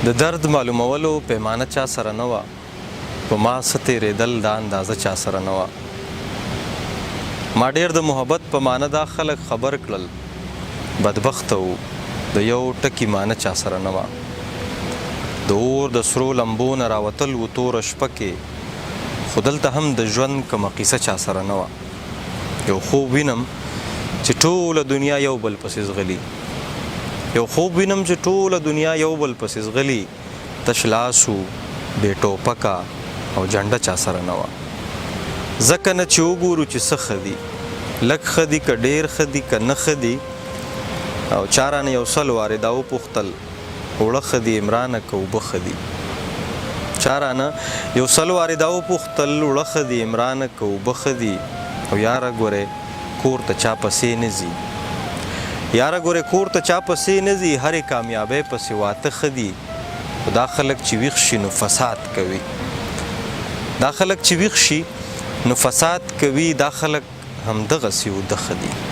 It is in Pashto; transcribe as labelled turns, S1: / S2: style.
S1: د درد معلومولو پېمانه چا سره نه وه په ما څه تېرېدل دا اندازه چا سره نه وه ما ډېر د محبت په معنا دا خلک خبر کړل بدبخته و د یو ټکي معنا چا سره نه وه د اور د سرو لمبو نه راوتل و توره شپه کې خو دلته هم د ژوند کومه قیصه چا سره نه وه یو خوب وینم چې ټوله دنیا یو بل پسې زغلي یو خوب وینم چې ټوله دنیا یو بل پسې زغلي تش لاس و بې ټوپکه او جنډه چا سره نه وه ځکه نه چې وګورو چې څه ښه دي لږ ښه دي که ډېر ښه دي که نه ښه دي او چا رانه یو سل وارې دا وپوښتل اوړه ښه دي عمرانه که اوبه ښه دي چا رانه یو سل وارې دا وپوښتل اوړه ښه دي عمرانه که اوبه ښه دي او یاره ګورې کور ته چا پسې نه ځي یاره ګورې کور ته چا پسې نه ځي هرې کامیابۍ پسې واته ښه دي خو دا خلک چې ویښ شي نو فساد کوي دا خلک چې ویښ شي نو فساد کوي دا خلک همدغسې وده ښه دي